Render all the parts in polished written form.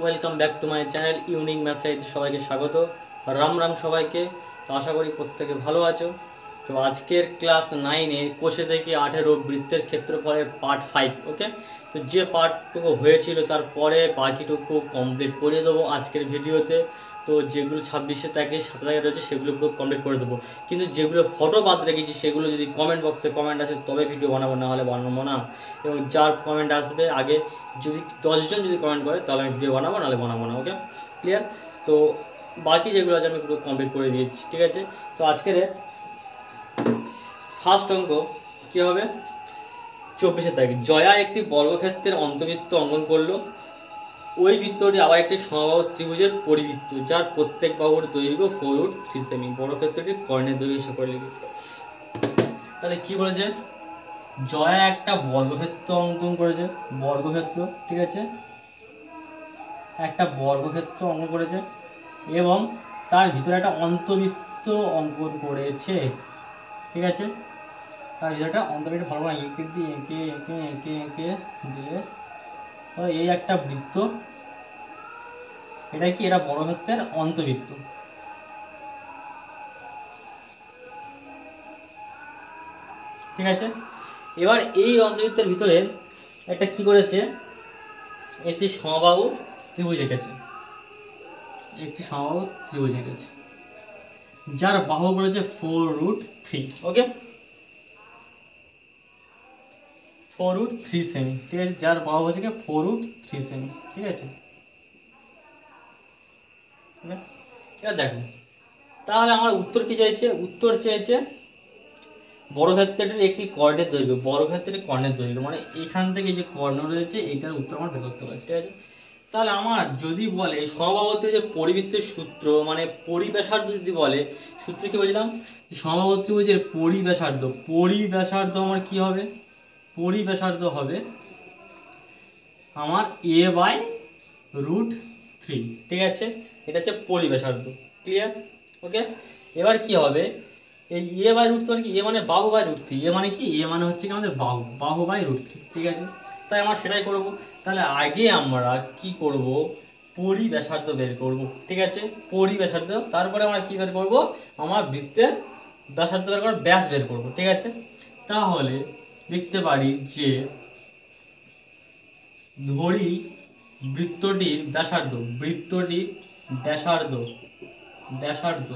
Welcome back to my channel unique ম্যাথসাইতে সবাইকে স্বাগত। রাম রাম সবাইকে। তো আশা করি প্রত্যেকে ভালো আছো। তো আজকের ক্লাস 9-এ কোষে থেকে 18 বৃত্তের ক্ষেত্রফলের পার্ট 5। ওকে, তো যে পার্টটুকু হয়েছিল তারপরে বাকিটুকু কমপ্লিট করে দেবো আজকের ভিডিওতে। তো যেগুলো 26-এ থেকে 27 রয়েছে সেগুলো পুরো কমপ্লিট করে দেবো। কিন্তু যেগুলো ফটো বাদ রেখেছি সেগুলো যদি কমেন্ট বক্সে কমেন্ট আসে তবে ভিডিও বানাবো, না হলে বানাবো না। এবং যার কমেন্ট আসবে আগে, যদি 10 জন যদি কমেন্ট করে তাহলে আমি ভিডিও বানাবো, নাহলে বানাবো না। ওকে, ক্লিয়ার? তো বাকি যেগুলো আছে আমি পুরো কমপ্লিট করে দিয়েছি, ঠিক আছে? তো আজকের ফার্স্ট অঙ্ক কী হবে? 24 তারিখ জয়া একটি বর্গক্ষেত্রের অন্তবৃত্ত অঙ্কন করলো। ওই বৃত্তটি আবার একটি সমবাহু ত্রিভুজের পরিবৃত্ত, যার প্রত্যেক বাহুর দৈর্ঘ্য 4√3 সেমি। বর্গক্ষেত্রটির কর্ণের দৈর্ঘ্য হিসাব করে লিখি। তাহলে কি বলেছে? জয়া একটা বর্গক্ষেত্র অঙ্কন করেছে, বর্গক্ষেত্র, ঠিক আছে? একটা বর্গক্ষেত্র অঙ্কন করেছে এবং তার ভিতরে একটা অন্তবৃত্ত অঙ্কন করেছে, ঠিক আছে? তার ভিতরে একটা অন্তবৃত্ত ভালো করে এঁকে দিয়ে এঁকে এঁকে এঁকে এঁকে দিয়ে এই একটা বৃত্ত, এটা কি? এটা বর্গক্ষেত্রের অন্তবৃত্ত, ঠিক আছে? এবার এই অন্তবৃত্তের ভিতরে একটা কি করেছে? একটি সমবাহু ত্রিভুজ এঁকেছে, একটি সমবাহু ত্রিভুজ এঁকেছে যার বাহু বলেছে 4√3। ওকে, 4√3 সেমি, ঠিক আছে? যার বাহু হচ্ছে 4√3 সেমি, ঠিক আছে? এবার দেখো, তাহলে আমার উত্তর কি চাইছে? উত্তর চেয়েছে বর্গক্ষেত্রটির একটি কর্ণের দৈর্ঘ্য। বর্গক্ষেত্রের কর্ণের দৈর্ঘ্য মানে এখান থেকে যে কর্ণ রয়েছে এইটার উত্তর আমার বের করতে হবে, ঠিক আছে? তাহলে আমার যদি বলে সমবাহুতে যে পরিবৃত্তের সূত্র, মানে পরিব্যাসার্ধ যদি বলে, সূত্র কি বলছিলাম? সমবাহু ত্রিভুজের পরিব্যাসার্ধ, পরিব্যাসার্ধ আমার কি হবে? পরিব্যাসার্ধ হবে আমার a/√3, ঠিক আছে? এটা হচ্ছে পরিব্যাসার্ধ, ক্লিয়ার? ওকে, এবার কি হবে? এই a/√3 মানে কি? এ মানে বাহু বাই √3। এ মানে কি? এ মানে হচ্ছে কি আমাদের বাহু, বাহু বাই √3, ঠিক আছে? তাই আমরা সেটাই করব। তাহলে আগে আমরা কি করব? পরিব্যাসার্ধ বের করব, ঠিক আছে? পরিব্যাসার্ধ, তারপরে আমরা কি বের করব? আমার বৃত্তের ব্যাসার্ধ বের করার ব্যাস বের করব, ঠিক আছে? তাহলে লিখতে পারি যে ধরি বৃত্তটির ব্যাসার্ধ, বৃত্তটির ব্যাসার্ধ, ব্যাসার্ধ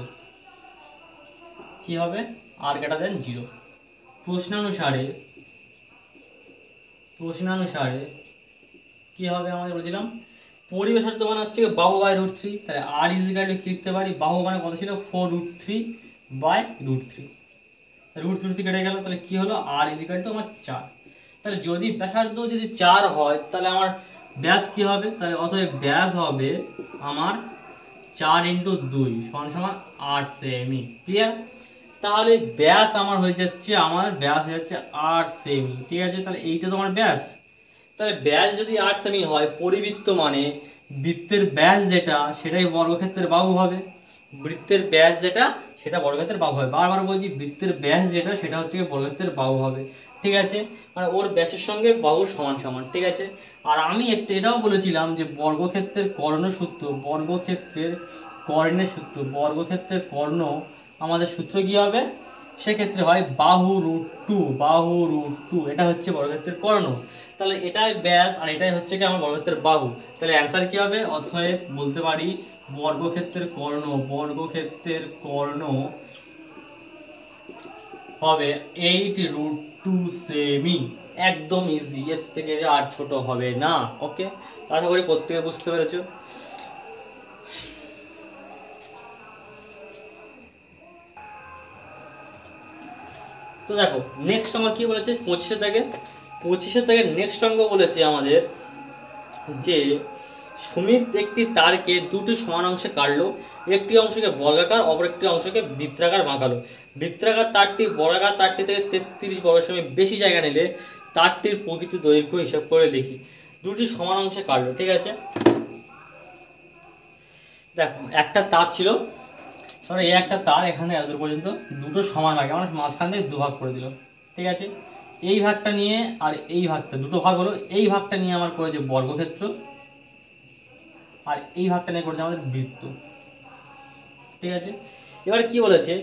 কি হবে? r>0। প্রশ্নানুসারে, প্রশ্নানুসারে কি হবে আমাদের বলেছিলাম? পরিব্যাসার্ধ মানে হচ্ছে বাহু বাই √3। তাহলে r ইজিক্যাল টু কি লিখতে পারি? বাহু মানে কত ছিল? 4√3/√3। √3 কেটে গেল, তাহলে কি হলো? r ইজিক্যাল টু আমার 4। তাহলে যদি ব্যাসার্ধ যদি 4 হয় তাহলে আমার ব্যাস কি হবে? তাহলে অতএব ব্যাস হবে আমার 4 × 2 = 8 সেমি, ক্লিয়ার? তাহলে ব্যাস আমার হয়ে যাচ্ছে, আমার ব্যাস হয়ে যাচ্ছে 8 সেমি, ঠিক আছে? তাহলে এইটা তো আমার ব্যাস। তাহলে ব্যাস যদি 8 সেমি হয়, পরিবৃত্ত মানে বৃত্তের ব্যাস যেটা সেটাই বর্গক্ষেত্রের বাহু হবে। বৃত্তের ব্যাস যেটা সেটা বর্গক্ষেত্রের বাহু হবে। বারবার বলছি, বৃত্তের ব্যাস যেটা সেটা হচ্ছে বর্গক্ষেত্রের বাহু হবে, ঠিক আছে? মানে ওর ব্যাসের সঙ্গে বাহু সমান সমান, ঠিক আছে? আর আমি এটাও বলেছিলাম যে বর্গক্ষেত্রের কর্ণসূত্র, বর্গক্ষেত্রের কর্ণের সূত্র, বর্গক্ষেত্রের কর্ণ আমাদের সূত্র কি হবে? সেক্ষেত্রে হয় বাহু √2, বাহু √2। এটা হচ্ছে বর্গক্ষেত্রের কর্ণ। তাহলে এটাই ব্যাস আর এটাই হচ্ছে কি আমার বর্গক্ষেত্রের বাহু। তাহলে অ্যান্সার কি হবে? অতএব বলতে পারি বর্গক্ষেত্রের কর্ণ, বর্গক্ষেত্রের কর্ণ হবে 8√2 সেমি। একদম ইজি, এর থেকে আর ছোট হবে না। ওকে, আশা করি প্রত্যেকে বুঝতে পেরেছো। তো দেখো নেক্সট অঙ্ক কি বলেছে? 25-এর দাগে, 25-এর দাগে নেক্সট অঙ্ক বলেছে আমাদের যে সুমিত একটি তারকে দুটি সমান অংশে কাটলো। একটি অংশকে বর্গাকার, অপর একটি অংশকে বৃত্তাকার বাঁকালো। বৃত্তাকার তারটি বর্গাকার তারটি থেকে 33 বর্গ সেমি বেশি জায়গা নিলে তারটির প্রকৃত দৈর্ঘ্য হিসাব করে লিখি। দুটি সমান অংশে কাটলো, ঠিক আছে? দেখো একটা তার ছিল, ধরো এই একটা তার এখানে এতদূর পর্যন্ত, দুটো সমান ভাগে মানুষ মাঝখান থেকে দুভাগ করে দিল, ঠিক আছে? এই ভাগটা নিয়ে আর এই ভাগটা, দুটো ভাগ হলো, এই ভাগটা নিয়ে আমার করেছে বর্গক্ষেত্র, আর এই ভাগটা নিয়ে করেছে আমাদের বৃত্ত। ঠিক আছে, এবার কি বলেছে,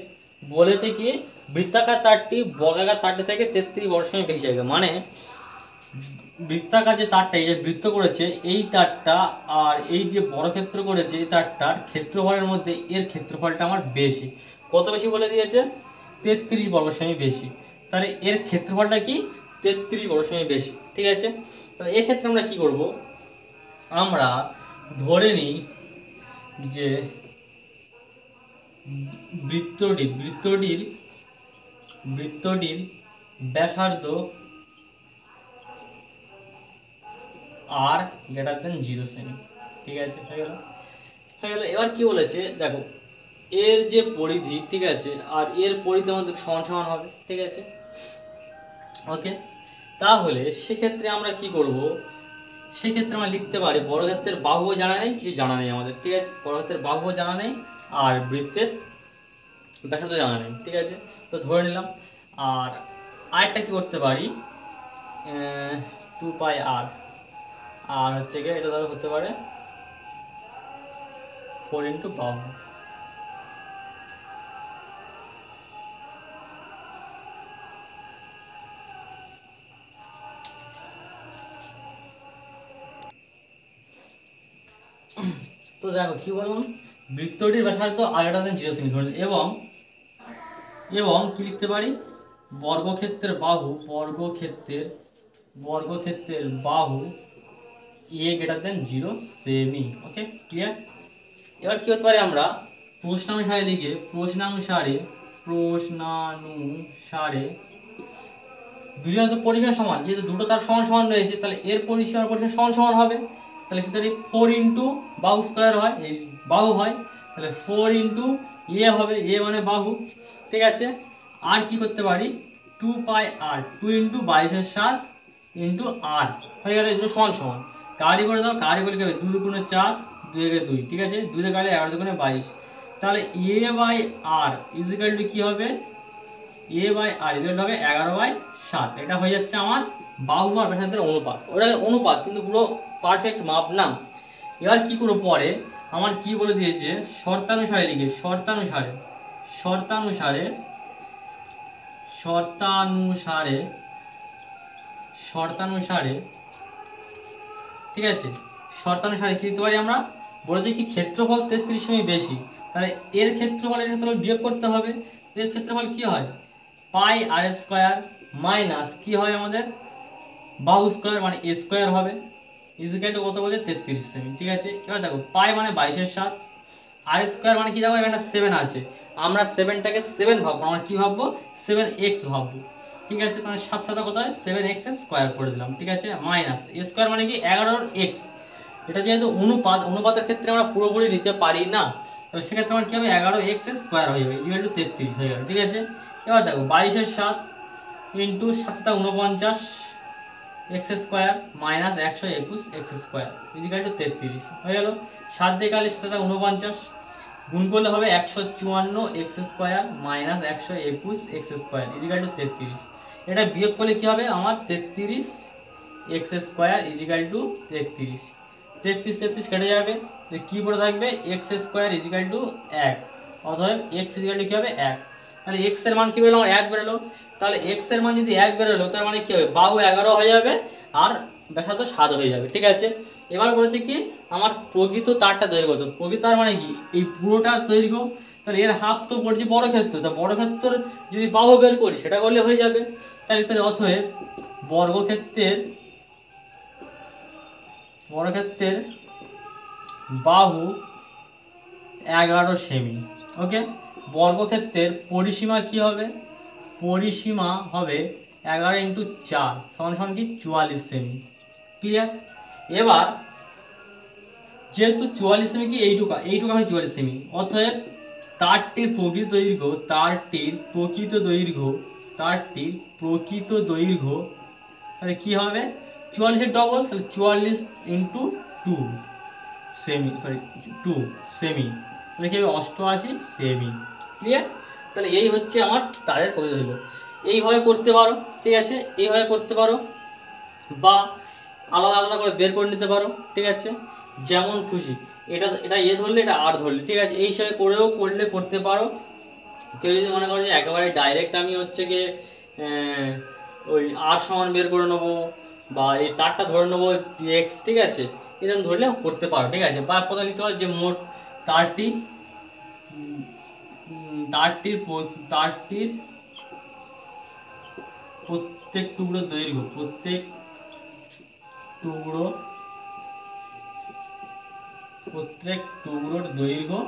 বলেছে কি বৃত্তাকার তারটি বর্গাকার তারটি থেকে 33 বর্গ সেমি বেশি জায়গা, মানে বৃত্তাকার যে তারটা এই যে বৃত্ত করেছে এই তারটা আর এই যে বর্গক্ষেত্র করেছে এই তারটার ক্ষেত্রফলের মধ্যে এর ক্ষেত্রফলটা আমার বেশি। কত বেশি বলে দিয়েছে? 33 বর্গ সেমি বেশি। তাহলে এর ক্ষেত্রফলটা কি? 33 বর্গ সেমি বেশি। ঠিক আছে, তাহলে এক্ষেত্রে আমরা কি করব, আমরা ধরে নিই যে বৃত্তটির ব্যাসার্ধ আর গ্রেটার দেন 0 সেমি। ঠিক আছে, হয়ে গেল। এবার কি বলেছে দেখো, এর যে পরিধি, ঠিক আছে, আর এর পরিধি আমাদের সমান সমান হবে। ঠিক আছে, ওকে। তাহলে সেক্ষেত্রে আমরা কি করব, সেক্ষেত্রে আমরা লিখতে পারি বর্গক্ষেত্রের বাহুও জানা নেই, কিছু জানা নেই আমাদের। ঠিক আছে, বর্গক্ষেত্রের বাহুও জানা নেই আর বৃত্তের ব্যাসার্ধ জানা নেই। ঠিক আছে, তো ধরে নিলাম। আর আরেকটা কি করতে পারি, 2πr, আর হচ্ছে গিয়ে এটা ধরো হতে পারে 4 ইন্টু বাহু। তো দেখো কি বললাম, বৃত্তটির ব্যাসার্ধ আগেটা দেন 0 সেমি ধরে, এবং এবং কি লিখতে পারি, বর্গক্ষেত্রের বাহু এ গ্রেটার দেন 0 সেমি। ওকে, ক্লিয়ার। এবার কি করতে পারি আমরা, প্রশ্নানুসারে দুজনের তো পরিসীমা সমান, যেহেতু দুটো তার সমান সমান রয়েছে, তাহলে এর পরিসীমা সমান সমান হবে। তাহলে সেটা 4 ইন্টু বাহু স্কোয়ার হয়, এই বাহু হয়, তাহলে 4 ইন্টু এ হবে, এ মানে বাহু। ঠিক আছে, আর কি করতে পারি, 2πr, 2 ইন্টু 22/7 ইন্টু আর, হয়ে গেল, এগুলো সমান সমান। কারি করে দাও, কারি করলে কি হবে, 2 দুগুণে 4, 2 একে 2। ঠিক আছে, 2 দিয়ে কাটলে 11 দুগুণে 22। তাহলে এ বাই আর ইজিক্যাল টু কি হবে, এ বাই আর ইজিক্যাল হবে 11/7। এটা হয়ে যাচ্ছে আমার বাহু আর ব্যাসার্ধের অনুপাত। ওটা অনুপাত কিন্তু পুরো পারফেক্ট মাপ না। এবার কি করবো, পরে আমার কি বলে দিয়েছে, শর্তানুসারে লিখে, শর্তানুসারে ঠিক আছে, শর্তানুসারে কি লিখতে পারি আমরা, বলেছে কি ক্ষেত্রফল 33 সেমি বেশি, তাহলে এর ক্ষেত্রফল বিয়োগ করতে হবে। এর ক্ষেত্রফল কি হয়, পাই আর স্কোয়ার মাইনাস কি হয় আমাদের বাহু স্কোয়ার মানে এ স্কোয়ার হবে, ইজিক্যাল টু কত বলছে 33 সেমি। ঠিক আছে, এবার দেখো পাই মানে 22/7, আর স্কোয়ার মানে কি দেখো এখানে 7 আছে, আমরা 7টাকে 7 ভাববো, আমরা কি ভাববো 7x ভাববো। ঠিক আছে, তাহলে 7 7 কত হয় 7x স্কোয়ার করে দিলাম। ঠিক আছে, মাইনাস এ স্কোয়ার মানে কি 11x, এটা যেহেতু অনুপাতের ক্ষেত্রে আমরা পুরোপুরি নিতে পারি না, তো সেক্ষেত্রে আমার কি হবে 11x স্কোয়ার হয়ে যাবে, ইকুয়াল টু 33 হয়ে যাবে। ঠিক আছে, এবার দেখো 22/7 into 7 7 49 x square minus 121 x square equal to 33 হয়ে গেল। 7 দিয়ে কাটলে 7 7 49, গুণ করলে হবে 154 x square minus 121 x square equal to 33। এটা বিয়োগ করলে কি হবে আমার 33 x স্কোয়ার ইকুয়াল টু 33, 33 33 কেটে যাবে, তো কি পড়ে থাকবে x স্কোয়ার ইকুয়াল টু 1, অতএব x ইকুয়াল টু কি হবে 1। তাহলে x এর মান কি বেরোলো আমার 1 বেরোলো, তাহলে x এর মান যদি 1 বেরোলো তার মানে কি হবে বাহু 11 হয়ে যাবে আর ব্যাসার্ধ 7 হয়ে যাবে। ঠিক আছে, এবার বলেছে কি আমার প্রকৃত তারটা দৈর্ঘ্য কত, প্রকৃত তার মানে কি এই পুরোটা দৈর্ঘ্য, তাহলে এর হাফ তো পড়ছে বর্গক্ষেত্র, তা বর্গক্ষেত্রের যদি বাহু বের করি সেটা করলে হয়ে যাবে। তাহলে অতএব বর্গক্ষেত্রের বাহু 11 সেমি। ওকে, বর্গক্ষেত্রের পরিসীমা কি হবে, পরিসীমা হবে 11 ইন্টু 4 সমান সমান কি 44 সেমি। ক্লিয়ার। এবার যেহেতু 44 সেমি কি এইটুকু হয় 44 সেমি, অতএব তারটির প্রকৃত দৈর্ঘ্য তাহলে কি হবে 44 এর ডবল, তাহলে 44 ইন্টু 2 সেমি, সরি 2 সেমি, তাহলে কি হবে 88 সেমি। ক্লিয়ার। তাহলে এই হচ্ছে আমার তারের প্রকৃত দৈর্ঘ্য, এইভাবে করতে পারো। ঠিক আছে, এইভাবে করতে পারো, বা আলাদা আলাদা করে বের করে নিতে পারো, ঠিক আছে, যেমন খুশি। এটা এটা এ ধরলে, এটা আর ধরলে, ঠিক আছে, এই হিসাবে করতে পারো। কেউ যদি মনে করে যে একেবারে ডাইরেক্ট আমি হচ্ছে গিয়ে ওই আর সমান বের করে নেবো, বা এই তারটা ধরে নেবো এক্স, ঠিক আছে, এরকম ধরলে করতে পারো, ঠিক আছে। বা কথা লিখতে পারো যে মোট তারটি তারটির প্রত্যেক টুকরো দৈর্ঘ্য, টুকরো প্রত্যেক টুকরোর দৈর্ঘ্য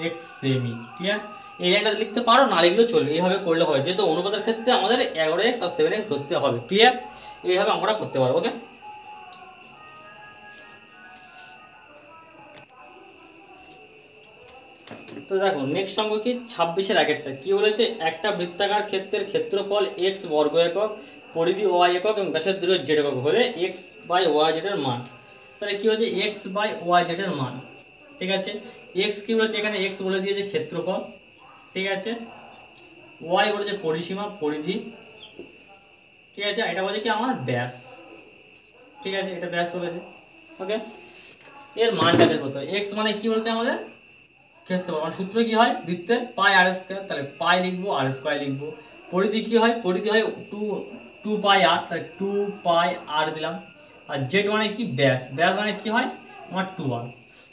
এক্স সেমি, ঠিক আছে। এই লাইনটা লিখতে পারো, না লিখলেও চলবে, এইভাবে করলে হবে। যেহেতু অনুপাতের ক্ষেত্রে আমাদের 11x আর 7x ধরতে হবে, ক্লিয়ার। এইভাবে আমরা করতে পারবো, ওকে। তো দেখো নেক্সট অঙ্ক কি, 26-এর আগেরটা কি বলেছে, একটা বৃত্তাকার ক্ষেত্রের ক্ষেত্রফল x বর্গ একক, পরিধি y একক এবং ব্যাসের দৈর্ঘ্য z একক হলে x বাই ওয়াই জেড এর মান। তাহলে কি হচ্ছে x বাই ওয়াই জেড এর মান, ঠিক আছে। x কি বলেছে, এখানে x বলে দিয়েছে ক্ষেত্রফল, ঠিক আছে, y বলেছে পরিসীমা পরিধি, ঠিক আছে, এটা বলছে কি আমার ব্যাস, ঠিক আছে, এটা ব্যাস বলেছে, ওকে। এর মানটা বের করতে হবে। x মানে কি বলছে আমাদের ক্ষেত্রফল, মানে সূত্র কি হয় বৃত্তের পাই আর স্কয়ার, তাহলে পাই লিখবো আর স্কয়ার লিখবো। পরিধি কি হয়, পরিধি হয় টু পাই আর, তাহলে টু পাই আর দিলাম। আর জেড মানে কি ব্যাস, ব্যাস মানে কি হয় আমার টু আর,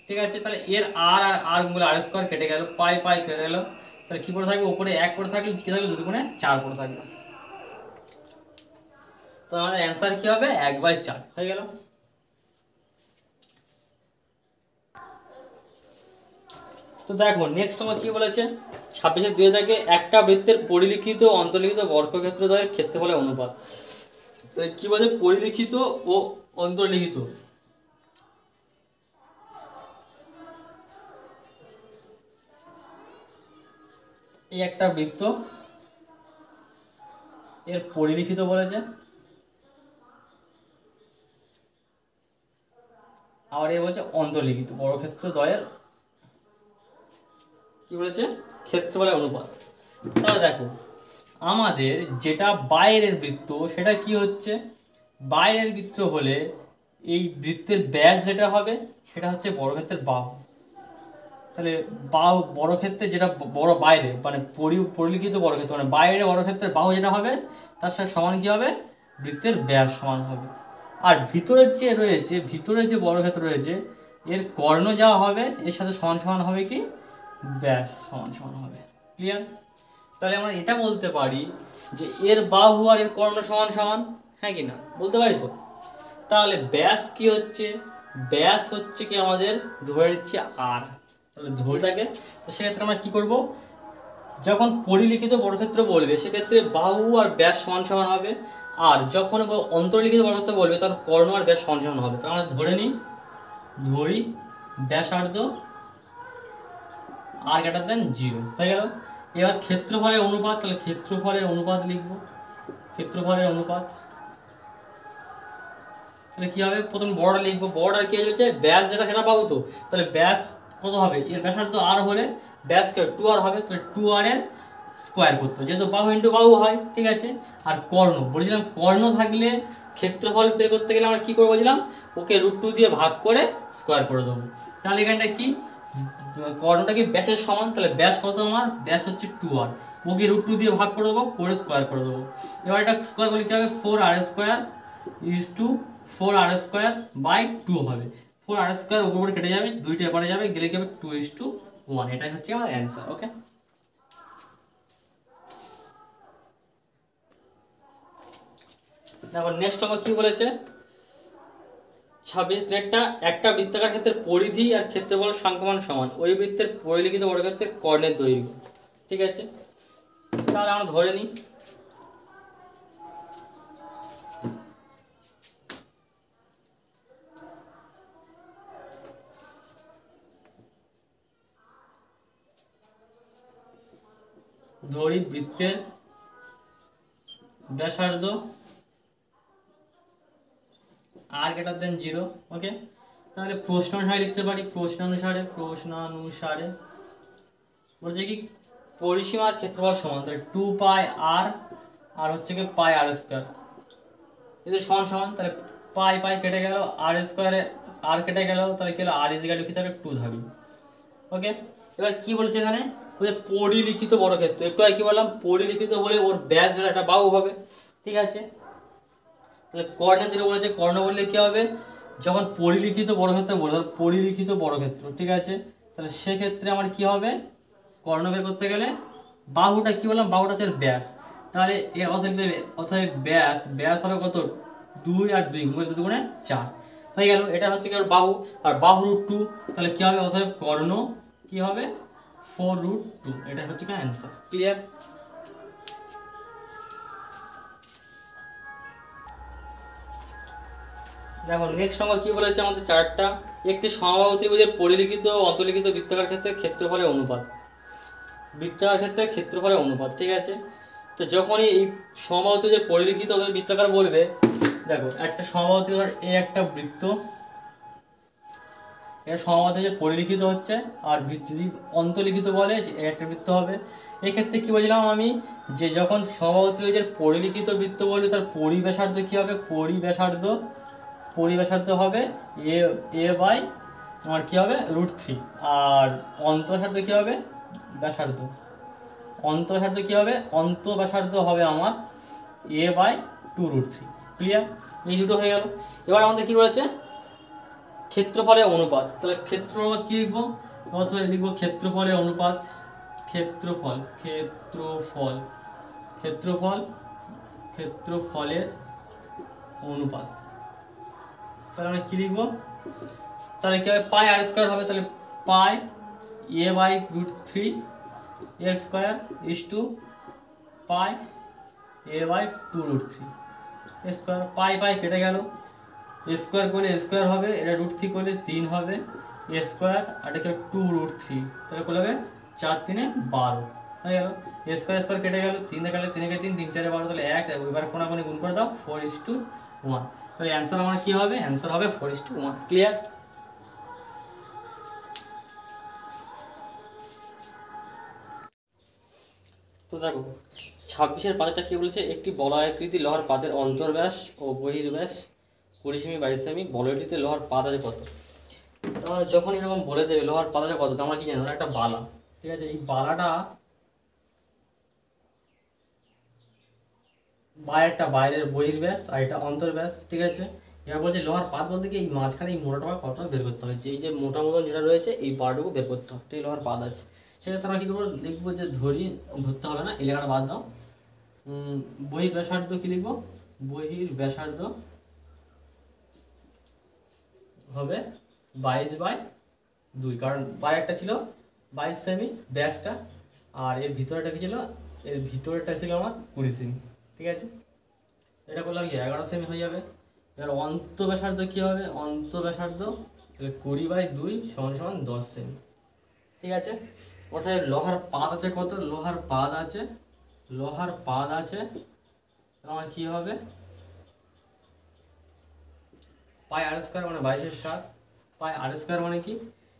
ঠিক আছে। তাহলে এর আর আর আর গুলো আর স্কয়ার কেটে গেল, পাই পাই কেটে গেল, তাহলে কি পড়ে থাকবে, উপরে এক পড়ে থাকলে কি থাকবে, দুটো গুণে চার পড়ে থাকবে। তো আমাদের অ্যান্সার কি হবে, 1/4 হয়ে গেল। তো দেখো নেক্সট আমার কি বলেছে, 26-এর 2 থেকে একটা বৃত্তের পরিলিখিত ও অন্তর্লিখিত বর্গক্ষেত্রদ্বয়ের ক্ষেত্রফলের অনুপাত। তো কি বলে, পরিলিখিত ও অন্তর্লিখিত, এই একটা বৃত্ত, এর পরিলিখিত বলেছে, আবার এর বলছে অন্তর্লিখিত বর্গক্ষেত্রদ্বয়ের কি বলেছে, ক্ষেত্রফলের অনুপাত। তাহলে দেখো আমাদের যেটা বাইরের বৃত্ত সেটা কি হচ্ছে, বাইরের বৃত্ত হলে এই বৃত্তের ব্যাস যেটা হবে সেটা হচ্ছে বর্গক্ষেত্রের বাহু। তাহলে বাহু বর্গক্ষেত্রে যেটা বড় বাইরে মানে পরিলিখিত বর্গক্ষেত্র মানে বাইরে বর্গক্ষেত্রের বাহু যেটা হবে তার সাথে সমান কি হবে, বৃত্তের ব্যাস সমান হবে। আর ভিতরের যে রয়েছে, ভিতরের যে বর্গক্ষেত্র রয়েছে এর কর্ণ যা হবে এর সাথে সমান সমান হবে কি, ব্যাস সমান সমান হবে, ক্লিয়ার। তাহলে আমরা এটা বলতে পারি যে এর বাহু আর এর কর্ণ সমান সমান, হ্যাঁ কি না, বলতে পারি তো। তাহলে ব্যাস কি হচ্ছে, ব্যাস হচ্ছে কি আমাদের ধরে নিচ্ছি আর, তাহলে ধরে থাকে। তো সেক্ষেত্রে আমরা কি করব, যখন পরিলিখিত বর্গক্ষেত্র বলবে সেক্ষেত্রে বাহু আর ব্যাস সমান সমান হবে, আর যখন অন্তর্লিখিত বর্গক্ষেত্র বলবে তখন কর্ণ আর ব্যাস সমান সমান হবে। তো আমরা ধরে নিই, ধরি ব্যাসার্ধ আর গ্রেটার দেন 0 হয়ে গেল। এবার ক্ষেত্রফলের অনুপাত, তাহলে ক্ষেত্রফলের অনুপাত লিখব, ক্ষেত্রফলের অনুপাত, তাহলে কি হবে, প্রথম বড়টা লিখবো, বড়টা কি হচ্ছে ব্যাস যেটা সেটা পাবো। তো তাহলে ব্যাস কত হবে, এর ব্যাসার্ধ আর হলে ব্যাস কে 2r হবে, তাহলে 2r এর স্কয়ার করতে হবে, যেহেতু বাহু ইন্টু বাহু হয়, ঠিক আছে। আর কর্ণ বলেছিলাম, কর্ণ থাকলে ক্ষেত্রফল বের করতে গেলে আমরা কি করবো বলছিলাম, ওকে √2 দিয়ে ভাগ করে স্কয়ার করে দেবো। তাহলে এখানটা কি, কর্ণটা কি ব্যাসের সমান, তাহলে ব্যাস কত আমার, ব্যাস হচ্ছে 2r, ওকে √2 দিয়ে ভাগ করে দেবো, করে স্কয়ার করে দেবো। এবার এটা স্কয়ার করলে কি হবে, 4r square is to 4r square by 2 হবে। 4r স্কয়ার উপরে কেটে যাবে, দুইটা এপারে যাবে, গেলে কি হবে 2:1, এটাই হচ্ছে আমার অ্যান্সার, ওকে। তারপর নেক্সট আমার কি বলেছে, 26 একটা বৃত্তাকার ক্ষেত্রের পরিধি আর ক্ষেত্রফল সংখ্যামান সমান, ওই বৃত্তের পরিলিখিত বর্গক্ষেত্রের কর্ণের দৈর্ঘ্য, ঠিক আছে। তাহলে আমরা ধরে নিই, ধরি বৃত্তের ব্যাসার্ধ আর গ্রেটার দেন 0, ওকে। তাহলে প্রশ্ন অনুসারে লিখতে পারি, প্রশ্নানুসারে বলছে কি পরিসীমার ক্ষেত্রফল সমান, তাহলে 2 পাই আর আর হচ্ছে কি পাই আর স্কয়ার, যদি সমান সমান, তাহলে পাই পাই কেটে গেল, আর স্কোয়ারে আর কেটে গেল, তাহলে কি হলো আর ইজিক্যাল টু কি থাকবে 2 থাকবে। ওকে, এবার কি বলছে এখানে, ওই যে পরিলিখিত বর্গক্ষেত্র, একটু আগে কি বললাম, পরিলিখিত বলে ওর ব্যাস ধরে একটা বাহু হবে। ঠিক আছে, তাহলে কর্ণ যেটা বলেছে, কর্ণ বললে কি হবে, যখন পরিলিখিত বর্গক্ষেত্র বলে, পরিলিখিত বর্গক্ষেত্র, ঠিক আছে, তাহলে সেক্ষেত্রে আমার কি হবে, কর্ণ বের করতে গেলে বাহুটা কি বললাম, বাহুটা হচ্ছে ব্যাস, তাহলে অতএব ব্যাস ব্যাস হবে কত, 2 আর 2 গুণ 2 গুণে 4 হয়ে গেল। এটা হচ্ছে কি বাহু, আর বাহু √2, তাহলে কি হবে, অতএব কর্ণ কি হবে 4√2, এটা হচ্ছে কি অ্যান্সার। ক্লিয়ার? দেখো নেক্সট নম্বর কি বলেছে আমাদের চারটা, একটি সমবাহু ত্রিভুজের পরিলিখিত ও অন্তর্লিখিত বৃত্তাকার ক্ষেত্রে ক্ষেত্রফলের অনুপাত, বৃত্তাকার ক্ষেত্রে ক্ষেত্রফলের অনুপাত। ঠিক আছে, তো যখনই এই সমবাহু ত্রিভুজের পরিলিখিত ও বৃত্তাকার বলবে, দেখো একটা সমবাহু ত্রিভুজ, এই একটা বৃত্ত, এর সমবাহু ত্রিভুজের পরিলিখিত হচ্ছে, আর যদি অন্তর্লিখিত বলে একটা বৃত্ত হবে। এক্ষেত্রে কি বলছিলাম আমি, যে যখন সমবাহু ত্রিভুজের পরিলিখিত বৃত্ত বলবে, তার পরিব্যাসার্ধ কি হবে, পরিব্যাসার্ধ হবে এ এ বাই আমার কী হবে √3, আর অন্তঃব্যাসার্ধ কী হবে, ব্যাসার্ধ, অন্তঃব্যাসার্ধ কী হবে, অন্তঃব্যাসার্ধ হবে আমার a/2√3। ক্লিয়ার? এই দুটো হয়ে গেল। এবার আমাদের কি বলেছে, ক্ষেত্রফলের অনুপাত, তাহলে ক্ষেত্রফল কি লিখবো, অথবা লিখবো ক্ষেত্রফলের অনুপাত, ক্ষেত্রফল ক্ষেত্রফল ক্ষেত্রফল ক্ষেত্রফলের অনুপাত, তাহলে আমরা কি লিখবো, তাহলে কি হবে, পাই আর স্কোয়ার হবে, তাহলে পাই a/√3 এর square is to pi a/2√3 square, pi pi কেটে গেল, স্কোয়ার করলে স্কোয়ার হবে, এটা √3 করলে 3 হবে স্কোয়ার, আর এটা 2√3, তাহলে কত হবে 4 3 12 হয়ে গেল। স্কোয়ার স্কোয়ার কেটে গেল, 3 গেলে 3 3 3 4 12, তাহলে 1, এবার কোনাকুনি গুণ করে দাও 4:1, তাহলে অ্যান্সার আমার কি হবে, অ্যান্সার হবে 4:1। ক্লিয়ার? তো দেখো 26-এর পাঁচটা কি বলেছে, একটি বলয়াকৃতি লোহার পাতের অন্তর্ব্যাস ও বহির্ব্যাস 20 সেমি 22 সেমি, বলয়টিতে লোহার পাত আছে কত। তাহলে যখন এরকম বলে দেবে লোহার পাত আছে কত, তো আমরা কি জানি, একটা বালা, ঠিক আছে, এই বালাটা বাইরেরটা বাইরের বহির্ব্যাস, আর এটা অন্তর্ব্যাস। ঠিক আছে, এবার বলছে লোহার পাত বলতে কি, এই মাঝখানে এই মোটাটা কতটা বের করতে হবে, যে এই যে মোটা মতন যেটা রয়েছে এই পাটুকু বের করতে হবে, ঠিক লোহার পাত আছে। সেক্ষেত্রে আমরা কী করবো, লিখবো যে ধরতে হবে না, এই লেখাটা বাদ দাও, বহির্ব্যাসার্ধ কি লিখবো, বহির্ব্যাসার্ধ হবে 22/2, কারণ বাইরেরটা ছিল 22 সেমি ব্যাসটা, আর এর ভিতরেটা কি ছিল, এর ভিতরেটা ছিল আমার 20 সেমি। ঠিক আছে, এটা করলে কি 11 সেমি হয়ে যাবে। এবার অন্তঃব্যাসার্ধ কি হবে, অন্তঃব্যাসার্ধ তাহলে 20/2 = 10 সেমি। ঠিক আছে, অর্থাৎ লোহার পাত আছে কত, লোহার পাত আছে আমার কি হবে, পাই আর স্কোয়ার মানে 22/7, পাই আর স্কোয়ার মানে কি,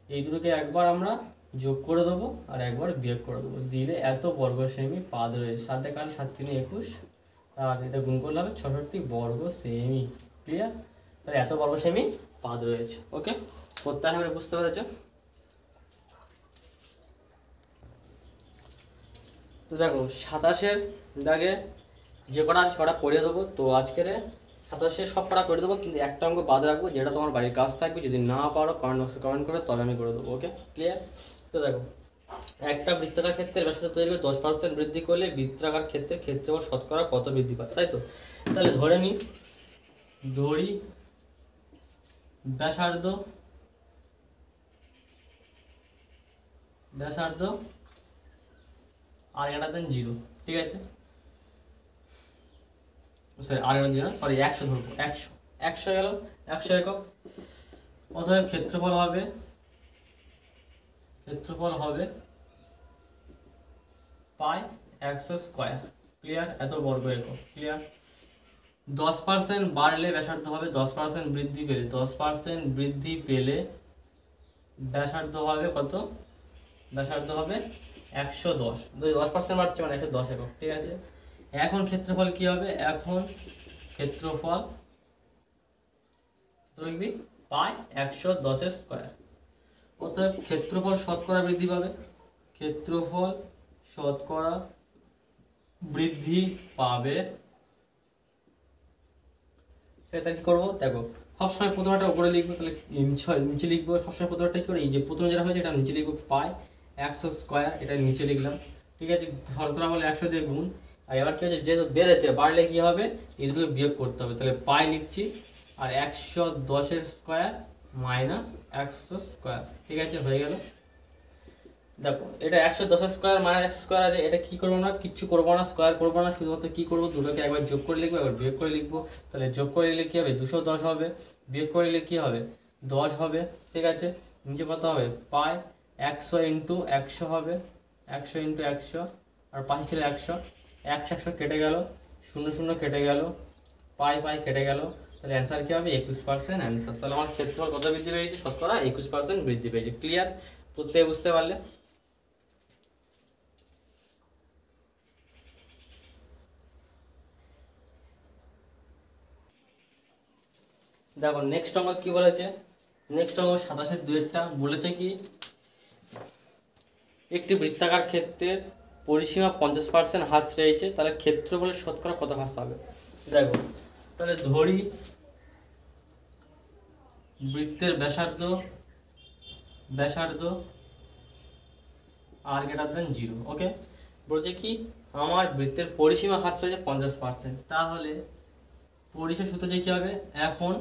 এই দুটোকে একবার আমরা যোগ করে দেবো আর একবার বিয়োগ করে দেবো, দিলে এত বর্গ সেমি পাদ রয়েছে, 7 কাল 7 3 21, আর এটা গুণ করলে হবে 66 বর্গ সেমি। ক্লিয়ার? তাহলে এত বর্গ সেমি পাদ রয়েছে। ওকে, প্রত্যয় আমরা বুঝতে পেরেছে। তো দেখো 27-এর দাগে যে কটা আছে কটা পড়িয়ে দেবো, তো আজকের 27-এর সব কটা করে দেবো, কিন্তু একটা অঙ্ক বাদ রাখবো যেটা তোমার বাড়ির কাজ থাকবে, যদি না পারো কমেন্ট বক্সে কমেন্ট করে তবে আমি করে দেবো। ওকে, ক্লিয়ার? তো দেখো একটা বৃত্তাকার ক্ষেত্রে ব্যাসার্ধ তৈরি করে 10% বৃদ্ধি করলে বৃত্তাকার ক্ষেত্রে ক্ষেত্রফল শতকরা কত বৃদ্ধি পায়, তাই তো? তাহলে ধরে নিই, দড়ি ব্যাসার্ধ আর এটা দেন 0, ঠিক আছে, সরি আর এটা 0 সরি 100 ধরবো, 100 গেল 100 একক, অতএব ক্ষেত্রফল হবে পাই 100 স্কোয়ার। ক্লিয়ার? এত বর্গ একক। ক্লিয়ার? 10% বাড়লে ব্যাসার্ধ হবে, 10% বৃদ্ধি পেলে ব্যাসার্ধ হবে কত, ব্যাসার্ধ হবে 110, 10% বাড়ছে মানে 110 একক। ঠিক আছে, এখন ক্ষেত্রফল কি হবে, এখন ক্ষেত্রফল লিখবি পাই 110 স্কয়ার। অতএব ক্ষেত্রফল শতকরা বৃদ্ধি পাবে, ক্ষেত্রফল শতকরা বৃদ্ধি পাবে। সেটা কি করবো দেখো, সবসময় প্রথমটা উপরে লিখবো, তাহলে নিচে লিখবো সবসময় প্রথমটা কি করে, এই যে প্রথম যেটা হয়েছে এটা নিচে লিখবো পাই 100 স্কয়ার, এটা নিচে লিখলাম। ঠিক আছে, শতকরা বলে 100 দিয়ে গুণ। আর এবার কি হচ্ছে, যেহেতু বেড়েছে বাড়লে কি হবে, এই দুটোকে বিয়োগ করতে হবে, তাহলে পাই লিখছি আর 110 স্কয়ার মাইনাস 100 স্কয়ার। ঠিক আছে, হয়ে গেল। দেখো এটা 110 স্কয়ার মাইনাস স্কয়ার আছে, এটা কি করবো না, কিচ্ছু করবো না, স্কয়ার করবো না, শুধুমাত্র কি করবো, দুটোকে একবার যোগ করে লিখবো, একবার বিয়োগ করে লিখবো। তাহলে যোগ করে লিখলে কি হবে, 210 হবে, বিয়োগ করে লিখলে কি হবে, 10 হবে। ঠিক আছে, নিচে কত হবে, পাই 100 ইন্টু 100 হবে, 100 ইন্টু 100, আর পাশে ছিল 100, 100 কেটে গেল, 0 কেটে গেল, পাই পাই কেটে গেল, তাহলে অ্যান্সার কি হবে, 21% অ্যান্সার। তাহলে আমার ক্ষেত্রফল কত বৃদ্ধি পেয়েছে, শতকরা 21% বৃদ্ধি পেয়েছে। ক্লিয়ার, প্রত্যেকে বুঝতে পারলে? দেখো নেক্সট অঙ্ক কি বলেছে, নেক্সট অঙ্ক 27/2 বলেছে কি, একটি বৃত্তাকার ক্ষেত্রের পরিসীমা 50% হ্রাস পেয়েছে, তাহলে ক্ষেত্রফলের শতকরা কত হ্রাস হবে। দেখো তাহলে ধরি বৃত্তের ব্যাসার্ধ আর গ্রেটার দেন 0। ওকে, বলছে কি আমার বৃত্তের পরিসীমা হ্রাস পেয়েছে 50%, তাহলে পরিসীমা সূত্র যে কি হবে, এখন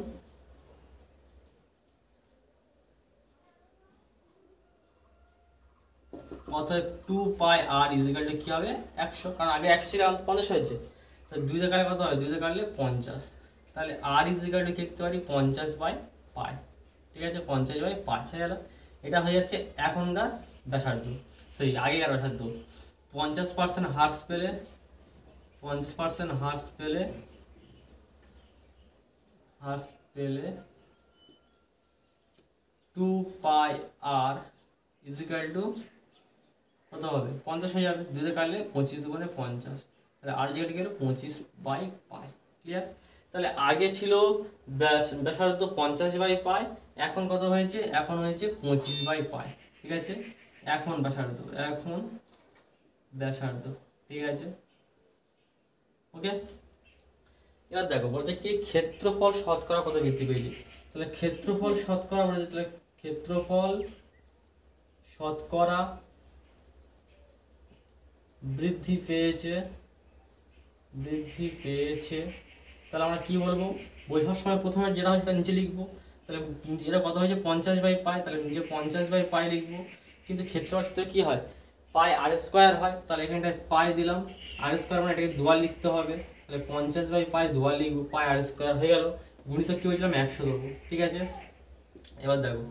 অতএব 2 পাই আর ইজিক্যাল টু কি হবে 100, কারণ আগে 100 ছিল 50 হয়েছে, তো 2 দিয়ে কাটলে কত হয়, 2 দিয়ে কাটলে 50, তাহলে আর ইজিক্যাল টু কি লিখতে পারি 50 বাই পাই। ঠিক আছে, 50 বাই পাই হয়ে গেল। এটা হয়ে যাচ্ছে এখনকার ব্যাসার্ধ, সেই আগেকার ব্যাসার্ধ। 50% হ্রাস পেলে 50% হ্রাস পেলে 2 পাই আর ইজিক্যাল টু কত হবে, 50 হয়ে যাবে, 2 দিয়ে কাটলে 25 দুগুণে 50, তাহলে আর যেটা গেল 25 বাই পাই। ক্লিয়ার, তাহলে আগে ছিল ব্যাসার্ধ 50 বাই পাই, এখন কত হয়েছে, এখন হয়েছে 25 বাই পাই। ঠিক আছে, এখন ব্যাসার্ধ। ঠিক আছে, ওকে। এবার দেখো বলছে কি ক্ষেত্রফল শতকরা কত বৃদ্ধি পেয়েছে, তাহলে ক্ষেত্রফল শতকরা বলছে, তাহলে ক্ষেত্রফল শতকরা বৃদ্ধি পেয়েছে, তাহলে আমরা কি বলবো, বোঝার সময় প্রথমে যেটা হয় সেটা নিচে লিখবো, তাহলে এটা কত হয়েছে 50 বাই পাই, তাহলে নিচে 50 বাই পাই লিখবো। কিন্তু ক্ষেত্রফল সূত্রে কি হয়, পাই আর স্কয়ার হয়, তাহলে এখানটায় পাই দিলাম, আর স্কয়ার মানে এটাকে দুবার লিখতে হবে, তাহলে 50 বাই পাই দুবার লিখবো, পাই আর স্কয়ার হয়ে গেল, গুণিতক কি বলছিলাম 100 দেবো। ঠিক আছে, এবার দেখো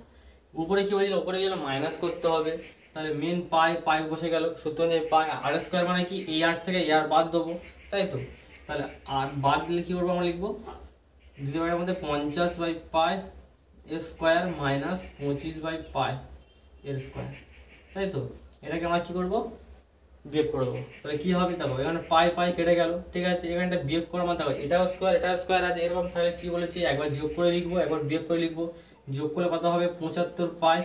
উপরে কি বলছিল, উপরে গেলে মাইনাস করতে হবে, তাহলে মেন পাই বসে গেল, সূত্র অনুযায়ী পাই আর স্কয়ার মানে কি, এই আর থেকে এই আর বাদ দেবো, তাই তো। তাহলে আর বাদ দিলে কি করবো, আমরা লিখবো দ্বিতীয় পাইয়ের মধ্যে 50 বাই পাই এর স্কয়ার মাইনাস 25 বাই পাই এর স্কয়ার, তাই তো। এটাকে আমরা কি করবো, বিয়োগ করে দেবো, তাহলে কি হবে দেখো, এখানে পাই কেটে গেল। ঠিক আছে, এখানটা বিয়োগ করার মানে দেখো এটাও স্কয়ার আছে এরকম, তাহলে কি বলেছি, একবার যোগ করে লিখবো, একবার বিয়োগ করে লিখবো। যোগ করলে কত হবে 75 পাই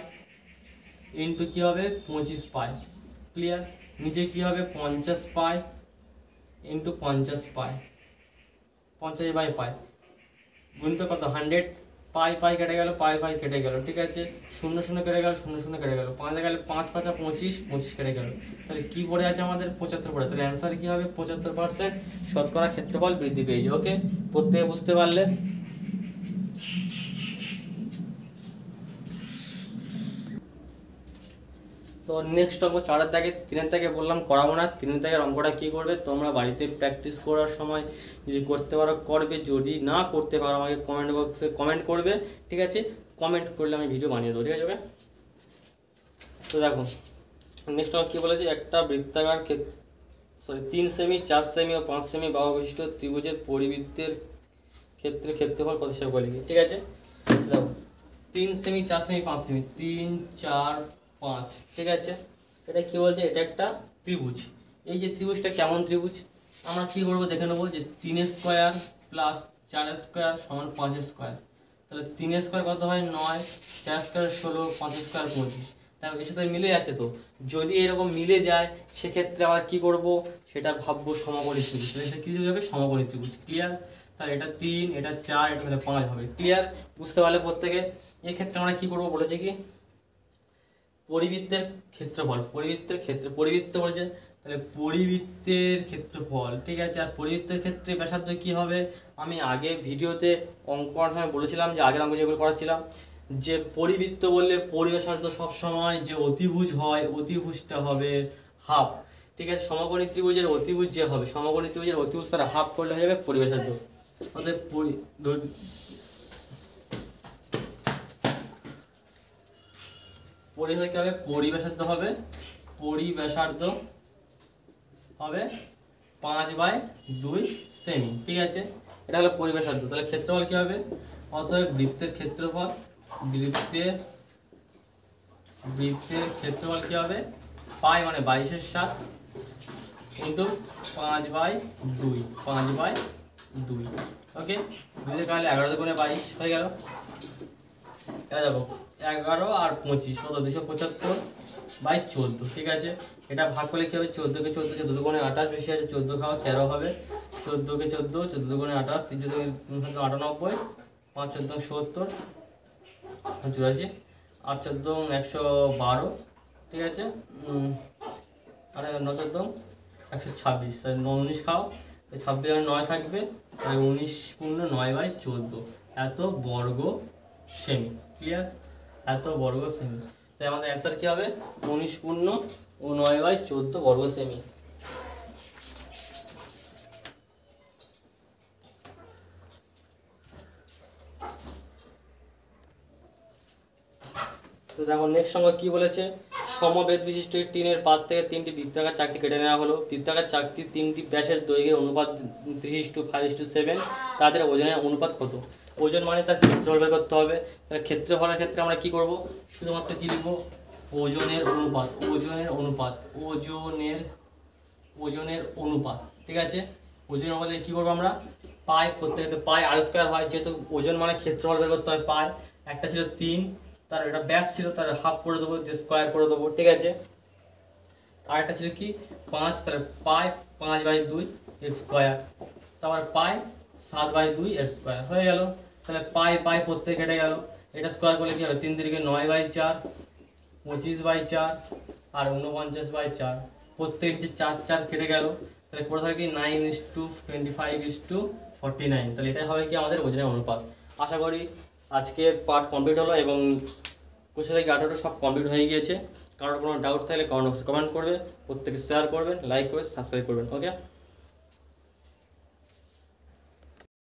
ইন্টু কি হবে 25 পাই। ক্লিয়ার, নিচে কি হবে 50 pi into 50 pi, 50 by pi, গুণিত কত 100, পাই কেটে গেল, পাই কেটে গেল। ঠিক আছে, 0 কেটে গেল, 0 কেটে গেল, 5 গেলে 5 5 25 কেটে গেল, তাহলে কি পড়ে আছে আমাদের 75 পড়ে, তাহলে অ্যান্সার কি হবে 75% শতকরা ক্ষেত্রফল বৃদ্ধি পেয়েছে। ওকে, প্রত্যেকে বুঝতে পারলে? তো নেক্সট অঙ্ক 4-এর দাগে, 3-এর দাগে বললাম করাবো না, 3-এর দাগের অঙ্কটা কী করবে তোমরা বাড়িতে প্র্যাকটিস করার সময় যদি করতে পারো করবে, যদি না করতে পারো আমাকে কমেন্ট বক্সে কমেন্ট করবে। ঠিক আছে, কমেন্ট করলে আমি ভিডিও বানিয়ে দেবো। ঠিক আছে, তো দেখো নেক্সট অঙ্ক কী বলেছে, একটা বৃত্তাকার 3 সেমি 4 সেমি ও 5 সেমি বাহু বিশিষ্ট ত্রিভুজের পরিবৃত্তের ক্ষেত্রে ক্ষেত্রফল কত হিসাবে বলে। ঠিক আছে, দেখো 3 সেমি 4 সেমি 5 সেমি, 3 4 5। ঠিক আছে, এটা কি বলছে, এটা একটা ত্রিভুজ। এই যে ত্রিভুজটা কেমন ত্রিভুজ, আমরা কি করবো দেখে নেবো, যে 3 স্কয়ার প্লাস 4 স্কোয়ার সমান 5 স্কোয়ার, তাহলে 3 স্কোয়ার কত হয় 9, 4 স্কোয়ার 16, 5 স্কোয়ার 25। তাই এর সাথে মিলে যাচ্ছে। তো যদি এরকম মিলে যায় সেক্ষেত্রে আবার কি করব, সেটা ভাববো সমকোণী ত্রিভুজ। সেটা কি হবে, সমকোণী ত্রিভুজ। ক্লিয়ার? তাহলে এটা 3, এটা 4, এটা তাহলে 5 হবে। ক্লিয়ার? বুঝতে পারলে প্রত্যেকে? এক্ষেত্রে আমরা কি করব বলেছে কি, পরিবৃত্তের ক্ষেত্রফল, পরিবৃত্ত বলেছে, তাহলে পরিবৃত্তের ক্ষেত্রফল, ঠিক আছে। আর পরিবৃত্তের ক্ষেত্রে ব্যাসার্ধ কি হবে, আমি আগে ভিডিওতে অঙ্ক করার সময় বলেছিলাম, যে আগের অঙ্ক যেগুলো করাচ্ছিলাম, যে পরিবৃত্ত বললে পরিব্যাসার্ধ সবসময় যে অতিভুজ হয়, অতিভুজটা হবে হাফ। ঠিক আছে, সমকোণী ত্রিভুজের অতিভুজ যে হবে, সমকোণী ত্রিভুজের অতিভুজ তারা হাফ করলে হয়ে যাবে পরিব্যাসার্ধ। অতএব পরিব্যাসার্ধ কি হবে, পরিব্যাসার্ধ হবে 5/2 সেমি। ঠিক আছে, এটা হলো পরিব্যাসার্ধ। তাহলে ক্ষেত্রফল কি হবে, অতএব বৃত্তের ক্ষেত্রফল কি হবে, পাই মানে 22/7 ইন্টু 5/2। ওকে, 2 কাটলে 11 দুগুণে 22 হয়ে গেল। এটা দেখো 11 আর 25 কত, 275/14। ঠিক আছে, এটা ভাগ করলে কি হবে, 14 কে 14, 14 দুগুণে 28, বেশি আছে 14 খাওয়া 13 হবে, 14 কে 14, 14 দুগুণে 28, 3 14 98, 5 14 70, 84, 8 14 112। ঠিক আছে, আর 9 14 126, 19 খাও, 26 আর 9 থাকবে, তাই 19 পূর্ণ 9/14 এত বর্গ সেমি। ক্লিয়ার? এত বর্গ সেমি। তাই আমাদের অ্যান্সার কি হবে, 19 পূর্ণ ও 9/14 বর্গ সেমি। তো দেখো নেক্সট সঙ্গে কি বলেছে, সমবেত বিশিষ্ট টিনের পাত থেকে 3টি বৃত্তাকার চাকতি কেটে নেওয়া হলো। বৃত্তাকার চাকতি 3টি ব্যাসের দৈর্ঘ্যের অনুপাত 3:5:7, তাদের ওজনের অনুপাত কত? ওজন মানে তার ক্ষেত্রফল বের করতে হবে। তাহলে ক্ষেত্রফলের ক্ষেত্রে আমরা কি করব, শুধুমাত্র কি লিখব, ওজনের অনুপাত। ঠিক আছে, ওজনের অনুপাতে কি করবো আমরা, পাই, প্রত্যেকটা পাই আর স্কোয়ার হয়, যেহেতু ওজন মানে ক্ষেত্রফল বের করতে হয়। পাই একটা ছিল 3, তার এটা ব্যাস ছিল, তার হাফ করে দেবো, দিয়ে স্কোয়ার করে দেবো। ঠিক আছে, আর একটা ছিল কি 5, তাহলে পাই 5/2 এর স্কোয়ার, তারপর পাই 7/2 এর স্কোয়ার হয়ে গেল। তাহলে পাই প্রত্যেক কেটে গেল, এটা স্কোয়ার করলে কি হবে, 3 3 9/4, 25/4 আর 49/4, প্রত্যেক যে 4 4 কেটে গেল। তাহলে পড়ে থাকে 9:25:49। তাহলে এটাই হবে কি আমাদের ওজনের অনুপাত। আশা করি আজকের পার্ট কমপ্লিট হলো এবং কোশ্চেন থেকে 18টা সব কমপ্লিট হয়ে গিয়েছে। কারোর কোনো ডাউট থাকলে কমেন্ট করবে, প্রত্যেকে শেয়ার করবেন, লাইক করবেন, সাবস্ক্রাইব করবেন। ওকে।